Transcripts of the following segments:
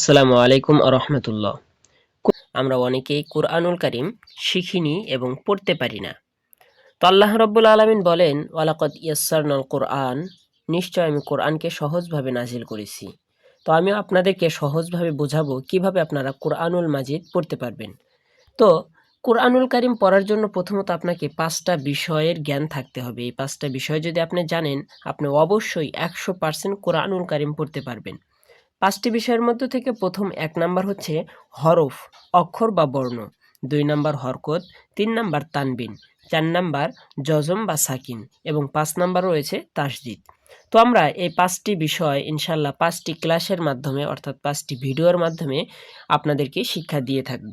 আসসালামু আলাইকুম আরহামতুল্লাহ। আমরা অনেকেই কুরআনুল কারীম শিখিনি এবং পড়তে পারি না। তো আল্লাহ রাব্বুল আলামিন বলেন, ওয়ালাকাদ ইয়াসসারনাল কুরআন, নিশ্চয় আমি কোরআনকে সহজভাবে নাজিল করেছি। তো আমিও আপনাদেরকে সহজভাবে বোঝাবো কিভাবে আপনারা কুরআনুল মাজিদ পড়তে পারবেন। তো কুরআনুল কারীম পড়ার জন্য প্রথমত আপনাকে ৫টা বিষয়ের জ্ঞান থাকতে হবে। এই ৫টা বিষয় যদি আপনি জানেন, আপনি অবশ্যই ১০০% কুরআনুল কারীম পড়তে পারবেন। ৫টি বিষয়ের মধ্য থেকে প্রথম ১ নাম্বার হচ্ছে হরফ, অক্ষর বা বর্ণ, ২ নাম্বার হরকত, ৩ নাম্বার তানবিন, ৪ নাম্বার জজম বা সাকিন এবং ৫ নাম্বার রয়েছে তাসদিদ। তো আমরা এই ৫টি বিষয় ইনশাআল্লাহ ৫টি ক্লাসের মাধ্যমে অর্থাৎ ৫টি ভিডিওর মাধ্যমে আপনাদেরকে শিক্ষা দিয়ে থাকব।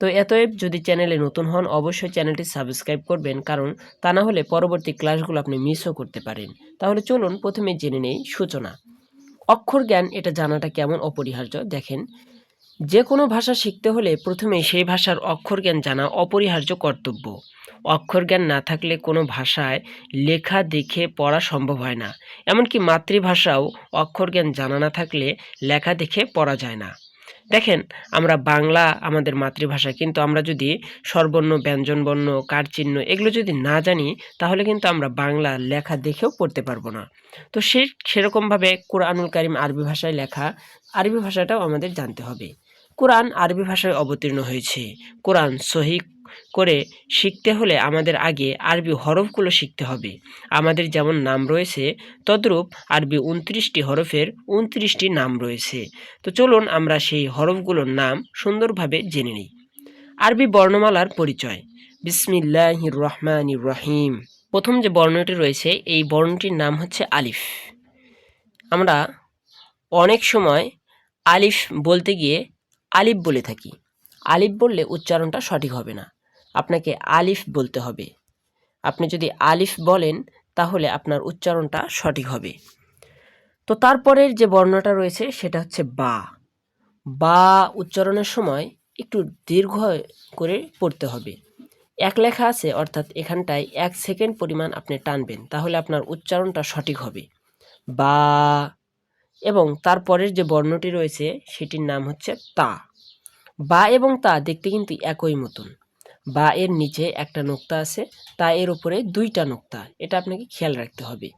তো এতএব যদি চ্যানেলে নতুন হন অবশ্যই চ্যানেলটি সাবস্ক্রাইব করবেন, কারণ তা না হলে পরবর্তী ক্লাসগুলো আপনি মিসও করতে পারেন। তাহলে চলুন প্রথমে জেনে নেই সূচনা। অক্ষর জ্ঞান এটা জানাটা কেমন অপরিহার্য দেখেন, যে কোনো ভাষা শিখতে হলে প্রথমে সেই ভাষার অক্ষর জ্ঞান জানা অপরিহার্য কর্তব্য। অক্ষর জ্ঞান না থাকলে কোনো ভাষায় লেখা দেখে পড়া সম্ভব হয় না। এমনকি মাতৃভাষাও অক্ষর জ্ঞান জানা না থাকলে লেখা দেখে পড়া যায় না। দেখেন, আমরা বাংলা আমাদের মাতৃভাষা, কিন্তু আমরা যদি স্বরবর্ণ, ব্যঞ্জনবর্ণ, কারচিহ্ন এগুলো যদি না জানি তাহলে কিন্তু আমরা বাংলা লেখা দেখেও পড়তে পারবো না। তো সেরকমভাবে কোরআনুল কারীম আরবি ভাষায় লেখা, আরবি ভাষাটাও আমাদের জানতে হবে। কোরআন আরবি ভাষায় অবতীর্ণ হয়েছে। কোরআন সহিহ করে শিখতে হলে আমাদের আগে আরবি হরফগুলো শিখতে হবে। আমাদের যেমন নাম রয়েছে তদ্রূপ আরবি ২৯টি হরফের ২৯টি নাম রয়েছে। তো চলুন আমরা সেই হরফগুলোর নাম সুন্দরভাবে জেনে নিই। আরবি বর্ণমালার পরিচয়। বিসমিল্লাহির রহমানির রহিম। প্রথম যে বর্ণটি রয়েছে এই বর্ণটির নাম হচ্ছে আলিফ। আমরা অনেক সময় আলিফ বলতে গিয়ে আলিফ বলে থাকি। আলিফ বললে উচ্চারণটা সঠিক হবে না, আপনাকে আলিফ বলতে হবে। আপনি যদি আলিফ বলেন তাহলে আপনার উচ্চারণটা সঠিক হবে। তো তারপরের যে বর্ণটা রয়েছে সেটা হচ্ছে বা। বা উচ্চারণের সময় একটু দীর্ঘ করে পড়তে হবে। এক লেখা আছে, অর্থাৎ এখানটায় ১ সেকেন্ড পরিমাণ আপনি টানবেন, তাহলে আপনার উচ্চারণটা সঠিক হবে। বা। এবং তারপরের যে বর্ণটি রয়েছে সেটির নাম হচ্ছে তা। বা এবং তা দেখতে কিন্তু একই মতন। বা এর নিচে একটা নোক্তা আছে, তা এর উপরে ২টা নোক্তা, এটা আপনাকে খেয়াল রাখতে হবে।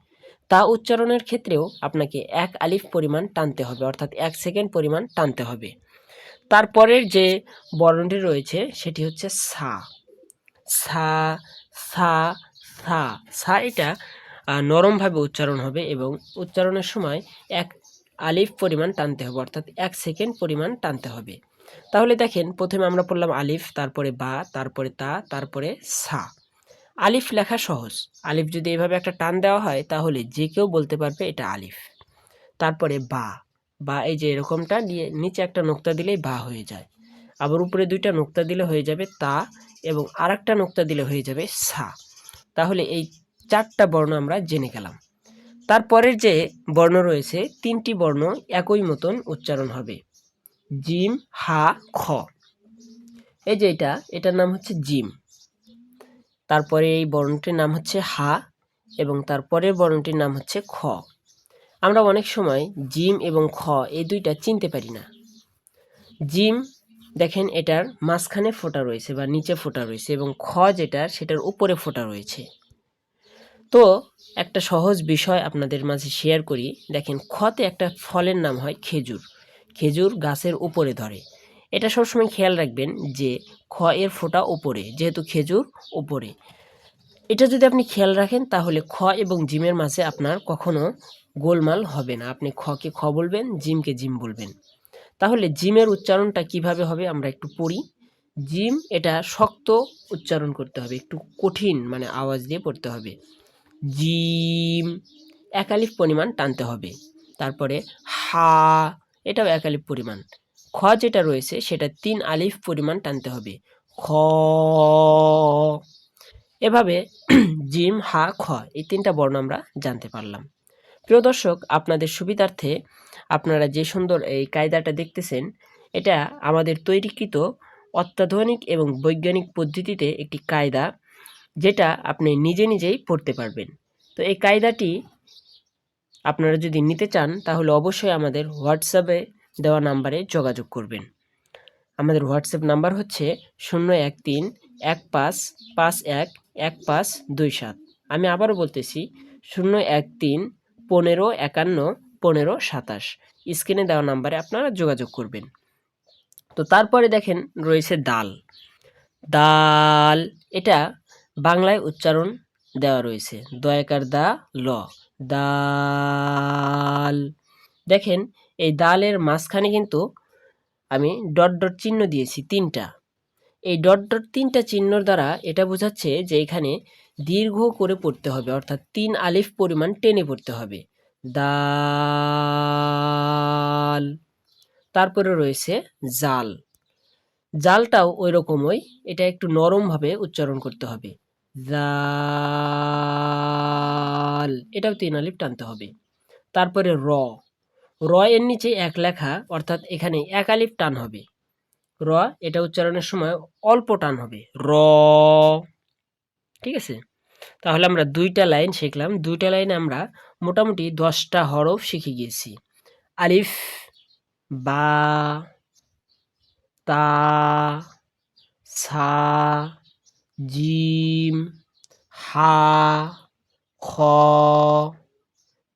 তা উচ্চারণের ক্ষেত্রেও আপনাকে ১ আলিফ পরিমাণ টানতে হবে, অর্থাৎ ১ সেকেন্ড পরিমাণ টানতে হবে। তারপরের যে বর্ণটি রয়েছে সেটি হচ্ছে সা। সা, সা, সা। সা এটা নরমভাবে উচ্চারণ হবে এবং উচ্চারণের সময় ১ আলিফ পরিমাণ টানতে হবে, অর্থাৎ ১ সেকেন্ড পরিমাণ টানতে হবে। তাহলে দেখেন, প্রথমে আমরা পড়লাম আলিফ, তারপরে বা, তারপরে তা, তারপরে সা। আলিফ লেখা সহজ। আলিফ যদি এভাবে একটা টান দেওয়া হয় তাহলে যে কেউ বলতে পারবে এটা আলিফ। তারপরে বা। বা এই যে এরকমটা দিয়ে নিচে একটা নোক্তা দিলেই বা হয়ে যায়। আবার উপরে ২টা নোক্তা দিলে হয়ে যাবে তা, এবং আরেকটা নোক্তা দিলে হয়ে যাবে সা। তাহলে এই ৪টা বর্ণ আমরা জেনে গেলাম। তারপরের যে বর্ণ রয়েছে ৩টি বর্ণ একই মতন উচ্চারণ হবে। জিম, হা, খ। এই যে এটার নাম হচ্ছে জিম। তারপরে এই বর্ণটির নাম হচ্ছে হা এবং তারপরের বর্ণটির নাম হচ্ছে খ। আমরা অনেক সময় জিম এবং খ এই দুইটা চিনতে পারি না। জিম দেখেন, এটার মাঝখানে ফোঁটা রয়েছে বা নিচে ফোঁটা রয়েছে, এবং খ যেটার সেটার উপরে ফোঁটা রয়েছে। তো একটা সহজ বিষয় আপনাদের মাঝে শেয়ার করি। দেখেন, খতে একটা ফলের নাম হয় খেজুর। খেজুর গাছের উপরে ধরে। এটা সবসময় খেয়াল রাখবেন যে খ এর ফোঁটা উপরে, যেহেতু খেজুর উপরে। এটা যদি আপনি খেয়াল রাখেন তাহলে খ এবং জিমের মাঝে আপনার কখনো গোলমাল হবে না। আপনি খকে খ বলবেন, জিমকে জিম বলবেন। তাহলে জিমের উচ্চারণটা কিভাবে হবে আমরা একটু পড়ি। জিম এটা শক্ত উচ্চারণ করতে হবে, একটু কঠিন মানে আওয়াজ দিয়ে পড়তে হবে। জিম ১ আলিফ পরিমাণ টানতে হবে। তারপরে হা, এটাও ১ আলিফ পরিমাণ। খ যেটা রয়েছে সেটা ৩ আলিফ পরিমাণ টানতে হবে। খ। এভাবে জিম, হা, খ এই ৩টা বর্ণ আমরা জানতে পারলাম। প্রিয় দর্শক, আপনাদের সুবিধার্থে আপনারা যে সুন্দর এই কায়দাটা দেখতেছেন, এটা আমাদের তৈরিকৃত অত্যাধুনিক এবং বৈজ্ঞানিক পদ্ধতিতে একটি কায়দা, যেটা আপনি নিজে নিজেই পড়তে পারবেন। তো এই কায়দাটি আপনারা যদি নিতে চান তাহলে অবশ্যই আমাদের হোয়াটসঅ্যাপে দেওয়া নাম্বারে যোগাযোগ করবেন। আমাদের হোয়াটসঅ্যাপ নাম্বার হচ্ছে 013-1551-1527। আমি আবারও বলতেছি 013-1551-1527। স্ক্রিনে দেওয়া নাম্বারে আপনারা যোগাযোগ করবেন। তো তারপরে দেখেন রয়েছে দাল। দাল এটা বাংলায় উচ্চারণ দেওয়া রয়েছে, দয়াকার দা ল, দাল। দেখেন এই দালের মাঝখানে কিন্তু আমি ডট ডট চিহ্ন দিয়েছি 3টা। এই ডট ডট 3টা চিহ্নর দ্বারা এটা বোঝাচ্ছে যে এখানে দীর্ঘ করে পড়তে হবে, অর্থাৎ 3 আলিফ পরিমাণ টেনে পড়তে হবে, দাল। তারপরে রয়েছে জাল। জালটাও ওই রকমই, এটা একটু নরমভাবে উচ্চারণ করতে হবে, জাল, এটাও 3 আলিফ টানতে হবে। তারপরে র। র এর নিচে এক লেখা, অর্থাৎ এখানে 1 আলিফ টান হবে। র এটা উচ্চারণের সময় অল্প টান হবে, র। ঠিক আছে, তাহলে আমরা 2টা লাইন শিখলাম। 2টা লাইনে আমরা মোটামুটি 10টা হরফ শিখে গিয়েছি। আলিফ, বা, তা, সা, জিম, হা, খ,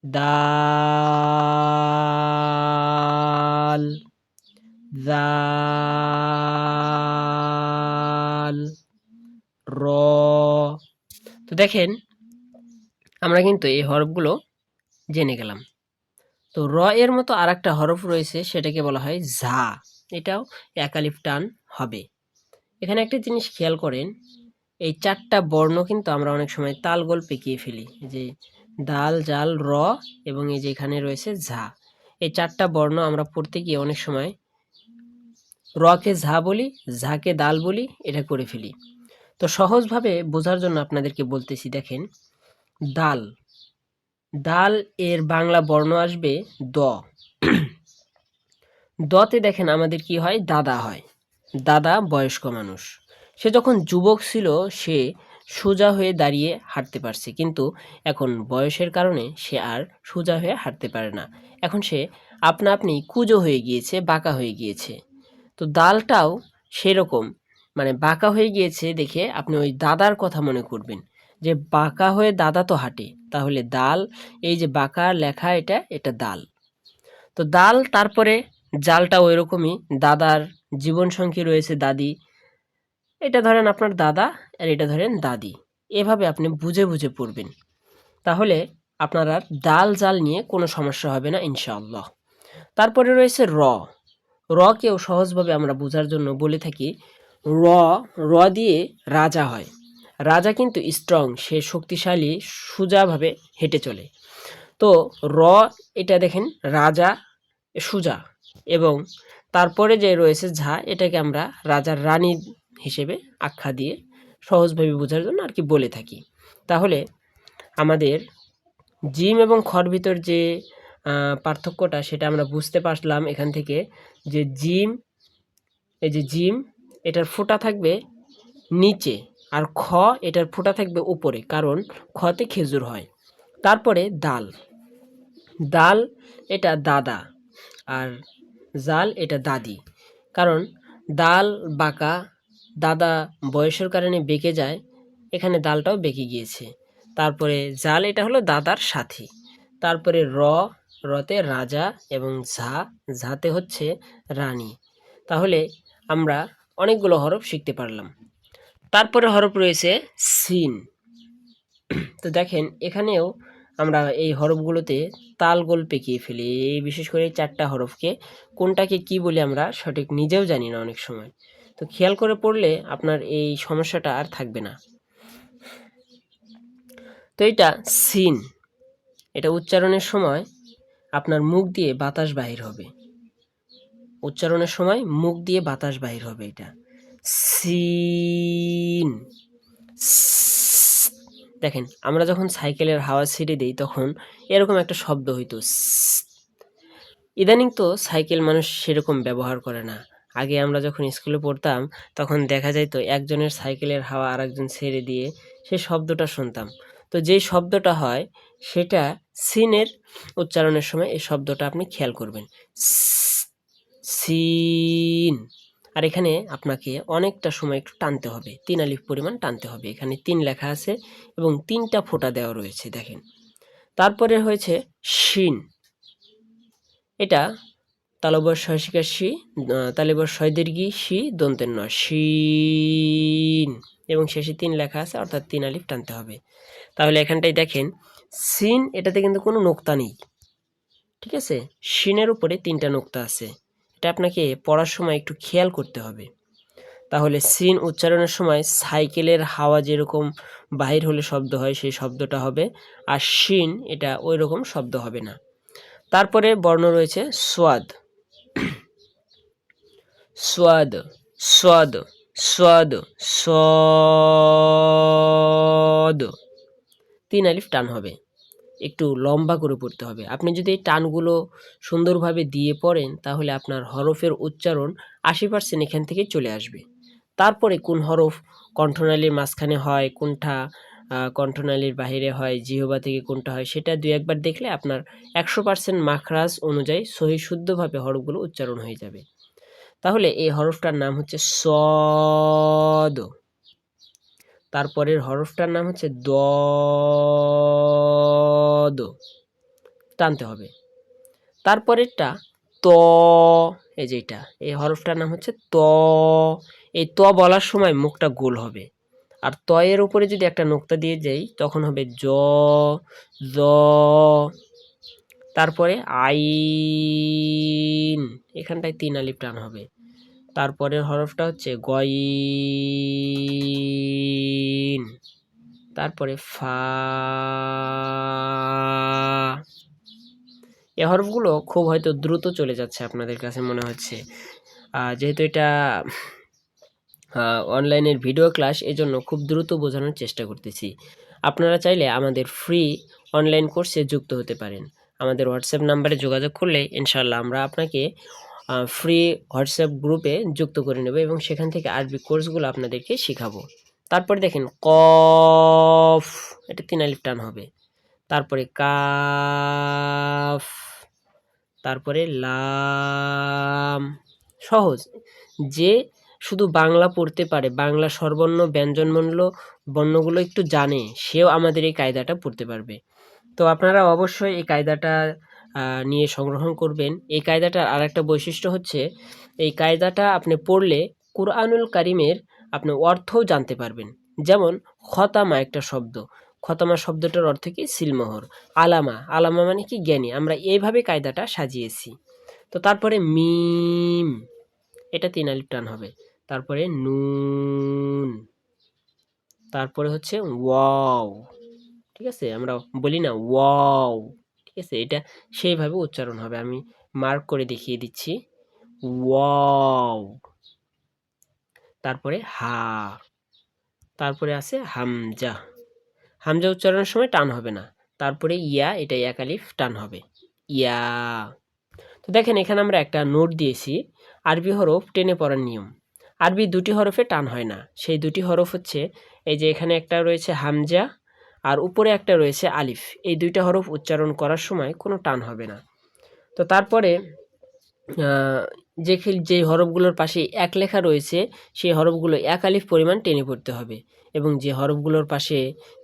দাল, জাল, র। তো দেখেন আমরা কিন্তু এই হরফগুলো জেনে গেলাম। তো র এর মতো আরেকটা হরফ রয়েছে, সেটাকে বলা হয় ঝা। এটাও 1 আলিফ টান হবে। এখানে একটা জিনিস খেয়াল করেন, এই 4টা বর্ণ কিন্তু আমরা অনেক সময় তালগোল পেকিয়ে ফেলি, যে দাল, জাল, র এবং এই যে এখানে রয়েছে ঝা। এই 4টা বর্ণ আমরা পড়তে গিয়ে অনেক সময় রকে ঝা বলি, ঝাকে দাল বলি, এটা করে ফেলি। তো সহজভাবে বোঝার জন্য আপনাদেরকে বলতেছি, দেখেন দাল, দাল এর বাংলা বর্ণ আসবে দ। দতে দেখেন আমাদের কি হয়, দাদা হয়। দাদা বয়স্ক মানুষ। সে যখন যুবক ছিল সে সোজা হয়ে দাঁড়িয়ে হাঁটতে পারছে, কিন্তু এখন বয়সের কারণে সে আর সোজা হয়ে হাঁটতে পারে না। এখন সে আপনা আপনি কুঁজো হয়ে গিয়েছে, বাঁকা হয়ে গিয়েছে। তো দালটাও সেরকম, মানে বাঁকা হয়ে গিয়েছে দেখে আপনি ওই দাদার কথা মনে করবেন, যে বাঁকা হয়ে দাদা তো হাঁটে, তাহলে দাল, এই যে বাঁকা লেখা, এটা দাল। তো দাল। তারপরে জালটা ওই রকমই, দাদার জীবনসঙ্গী রয়েছে দাদি। এটা ধরেন আপনার দাদা, আর এটা ধরেন দাদি। এভাবে আপনি বুঝে বুঝে পড়বেন, তাহলে আপনার আর দাল জাল নিয়ে কোনো সমস্যা হবে না ইনশাআল্লাহ। তারপরে রয়েছে র। রকেও সহজভাবে আমরা বোঝার জন্য বলে থাকি র। র দিয়ে রাজা হয়। রাজা কিন্তু স্ট্রং, সে শক্তিশালী, সোজাভাবে হেঁটে চলে। তো র এটা দেখেন রাজা, সুজা। এবং তারপরে যে রয়েছে ঝা, এটাকে আমরা রাজার রানী হিসেবে আখ্যা দিয়ে সহজভাবে বোঝার জন্য আর কি বলে থাকি। তাহলে আমাদের জিম এবং খর ভিতর যে পার্থক্যটা, সেটা আমরা বুঝতে পারলাম এখান থেকে, যে জিম, এই যে জিম, এটার ফোঁটা থাকবে নিচে, আর খ এটার ফোঁটা থাকবে উপরে, কারণ খতে খেজুর হয়। তারপরে দাল। দাল এটা দাদা, আর জাল এটা দাদি। কারণ দাল বাঁকা, দাদা বয়সের কারণে বেঁকে যায়, এখানে দালটাও বেঁকে গিয়েছে। তারপরে জাল এটা হলো দাদার সাথী। তারপরে রতে রাজা, এবং ঝাতে হচ্ছে রানী। তাহলে আমরা অনেকগুলো হরফ শিখতে পারলাম। তারপরে হরফ রয়েছে সিন। তো দেখেন এখানেও আমরা এই হরফগুলোতে তাল গোল পেকিয়ে ফেলি, এই বিশেষ করে 4টা হরফকে কোনটাকে কি বলি আমরা সঠিক নিজেও জানি না অনেক সময়। তো খেয়াল করে পড়লে আপনার এই সমস্যাটা আর থাকবে না। তো এটা সিন, এটা উচ্চারণের সময় আপনার মুখ দিয়ে বাতাস বাহির হবে, উচ্চারণের সময় মুখ দিয়ে বাতাস বাহির হবে। এটা সিন। দেখেন আমরা যখন সাইকেলের হাওয়া ছেড়ে দিই তখন এরকম একটা শব্দ হইতো। ইদানিং তো সাইকেল মানুষ সেরকম ব্যবহার করে না। আগে আমরা যখন স্কুলে পড়তাম তখন দেখা যাইতো একজনের সাইকেলের হাওয়া আরেকজন ছেড়ে দিয়ে সে শব্দটা শুনতাম। তো যেই শব্দটা হয় সেটা সিনের উচ্চারণের সময় এই শব্দটা আপনি খেয়াল করবেন। সিন। আর এখানে আপনাকে অনেকটা সময় একটু টানতে হবে, 3 আলিফ পরিমাণ টানতে হবে। এখানে 3 লেখা আছে এবং 3টা ফোঁটা দেওয়া রয়েছে দেখেন। তারপরে হয়েছে শিন, এটা তালব্য শশিকা শি, তালিবর শয় দীর্ঘি শি দন্তের ন শিন, এবং শেষে 3 লেখা আছে অর্থাৎ 3 আলিফ টানতে হবে। তাহলে এখানটায় দেখেন সিন, এটাতে কিন্তু কোনো নোক্তা নেই, ঠিক আছে। শিনের উপরে 3টা নোক্তা আছে, এটা আপনাকে পড়ার সময় একটু খেয়াল করতে হবে। তাহলে সিন উচ্চারণের সময় সাইকেলের হাওয়া যেরকম বাহির হলে শব্দ হয় সেই শব্দটা হবে, আর শিন এটা ওই রকম শব্দ হবে না। তারপরে বর্ণ রয়েছে সোয়াদ, সোয়াদ, সোয়াদ, সোয়াদ, সদ, 3 আলিফ টান হবে, একটু লম্বা করে পড়তে হবে। আপনি যদি এই টানগুলো সুন্দরভাবে দিয়ে পড়েন তাহলে আপনার হরফের উচ্চারণ 80% এখান থেকেই চলে আসবে। তারপরে কোন হরফ কণ্ঠনালীর মাঝখানে হয়, কোনটা কণ্ঠনালীর বাহিরে হয়, জিহ্বা থেকে কোনটা হয়, সেটা 2-1 বার দেখলে আপনার 100% মাখরাজ অনুযায়ী সহি শুদ্ধভাবে হরফগুলো উচ্চারণ হয়ে যাবে। তাহলে এই হরফটার নাম হচ্ছে সদ, তারপরের হরফটার নাম হচ্ছে দদ, টানতে হবে। তারপরেরটা ত, এই যেটা এই হরফটার নাম হচ্ছে ত, এই ত বলার সময় মুখটা গোল হবে, আর ত এর উপরে যদি একটা নোক্তা দিয়ে যাই তখন হবে জ, জ। তারপরে আইন, এখানটায় 3 আলিফ টান হবে। তারপরের হরফটা হচ্ছে গইন, তারপরে ফা। এই হরফগুলো খুব হয়তো দ্রুত চলে যাচ্ছে আপনাদের কাছে মনে হচ্ছে, যেহেতু এটা অনলাইনের ভিডিও ক্লাস, এজন্য খুব দ্রুত বোঝানোর চেষ্টা করতেছি। আপনারা চাইলে আমাদের ফ্রি অনলাইন কোর্সে যুক্ত হতে পারেন। আমাদের হোয়াটসঅ্যাপ নাম্বারে যোগাযোগ করলে ইনশাআল্লাহ আমরা আপনাকে ফ্রি হোয়াটসঅ্যাপ গ্রুপে যুক্ত করে নেব এবং সেখান থেকে আরবি কোর্সগুলো আপনাদেরকে শেখাবো। তারপরে দেখেন কফ, এটা 3 আলিফ টান হবে। তারপরে কাফ, তারপরে লাম। সহজ, যে শুধু বাংলা পড়তে পারে, বাংলা স্বরবর্ণ ব্যঞ্জনবর্ণ বর্ণগুলো একটু জানে, সেও আমাদের এই কায়দাটা পড়তে পারবে। তো আপনারা অবশ্যই এই কায়দাটা নিয়ে সংগ্রহণ করবেন। এই কায়দাটার আর একটা বৈশিষ্ট্য হচ্ছে, এই কায়দাটা আপনি পড়লে কুরআনুল কারিমের আপনি অর্থও জানতে পারবেন। যেমন খতামা একটা শব্দ, খতামা শব্দটার অর্থ কি? সিলমোহর। আলামা, আলামা মানে কি? জ্ঞানী। আমরা এইভাবে কায়দাটা সাজিয়েছি। তো তারপরে মিম, এটা 3 আলিফ টান হবে। তারপরে নুন, তারপরে হচ্ছে ওয়াও, ঠিক আছে, আমরা বলি না ওয়াও, ঠিক আছে, এটা সেইভাবে উচ্চারণ হবে। আমি মার্ক করে দেখিয়ে দিচ্ছি, ওয়াও। তারপরে হা, তারপরে আছে হামজা, হামজা উচ্চারণের সময় টান হবে না। তারপরে ইয়া, এটা 1 আলিফ টান হবে, ইয়া। তো দেখেন এখানে আমরা একটা নোট দিয়েছি, আরবি হরফ টেনে পড়ার নিয়ম। আরবি 2টি হরফে টান হয় না, সেই 2টি হরফ হচ্ছে, এই যে এখানে একটা রয়েছে হামজা আর উপরে একটা রয়েছে আলিফ, এই 2টা হরফ উচ্চারণ করার সময় কোনো টান হবে না। তো তারপরে যে হরফগুলোর পাশে 1 লেখা রয়েছে সেই হরফগুলো 1 আলিফ পরিমাণ টেনে পড়তে হবে, এবং যে হরফগুলোর পাশে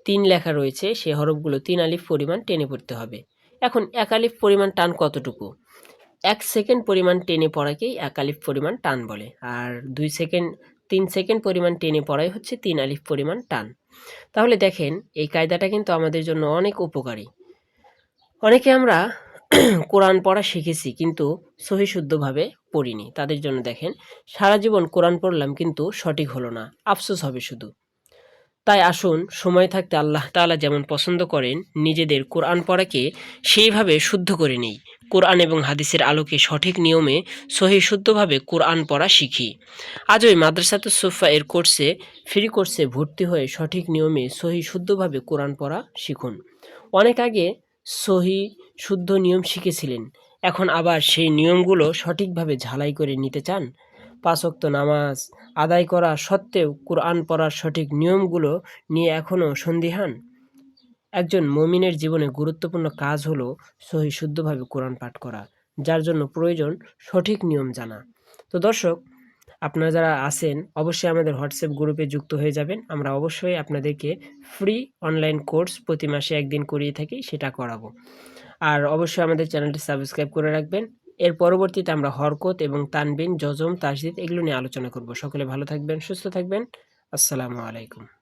3 লেখা রয়েছে সেই হরফগুলো 3 আলিফ পরিমাণ টেনে পড়তে হবে। এখন 1 আলিফ পরিমাণ টান কতটুকু? 1 সেকেন্ড পরিমাণ টেনে পড়াকেই 1 আলিফ পরিমাণ টান বলে, আর 2 সেকেন্ড 3 সেকেন্ড পরিমাণ টেনে পড়াই হচ্ছে 3 আলিফ পরিমাণ টান। তাহলে দেখেন এই কায়দাটা কিন্তু আমাদের জন্য অনেক উপকারী। অনেকে আমরা কোরআন পড়া শিখেছি কিন্তু সহি শুদ্ধভাবে পড়িনি, তাদের জন্য দেখেন সারা জীবন কোরআন পড়লাম কিন্তু সঠিক হলো না, আফসোস হবে শুধু। তাই আসুন সময় থাকতে আল্লাহ তাআলা যেমন পছন্দ করেন নিজেদের কোরআন পড়াকে সেইভাবে শুদ্ধ করে নেই। কোরআন এবং হাদিসের আলোকে সঠিক নিয়মে সহি শুদ্ধভাবে কোরআন পড়া শিখি। আজই মাদ্রাসাতুস সুফা এর ফ্রি কোর্সে ভর্তি হয়ে সঠিক নিয়মে সহি শুদ্ধভাবে কোরআন পড়া শিখুন। অনেক আগে সহি শুদ্ধ নিয়ম শিখেছিলেন, এখন আবার সেই নিয়মগুলো সঠিকভাবে ঝালাই করে নিতে চান। 5 ওয়াক্ত নামাজ আদায় করা সত্ত্বেও কোরআন পড়ার সঠিক নিয়মগুলো নিয়ে এখনও সন্দিহান? একজন মুমিনের জীবনে গুরুত্বপূর্ণ কাজ হলো সহি শুদ্ধভাবে কোরআন পাঠ করা। যার জন্য প্রয়োজন সঠিক নিয়ম জানা। তো দর্শক, আপনারা যারা আছেন অবশ্যই আমাদের হোয়াটসঅ্যাপ গ্রুপে যুক্ত হয়ে যাবেন। আমরা অবশ্যই আপনাদেরকে ফ্রি অনলাইন কোর্স প্রতি মাসে ১ দিন করিয়ে থাকি, সেটা করাবো। আর অবশ্যই আমাদের চ্যানেলটি সাবস্ক্রাইব করে রাখবেন। এর পরবর্তীতে আমরা হরকত এবং তানবিন, যজম, তাসদিদ এগুলো নিয়ে আলোচনা করব। সকলে ভালো থাকবেন, সুস্থ থাকবেন। আসসালামু আলাইকুম।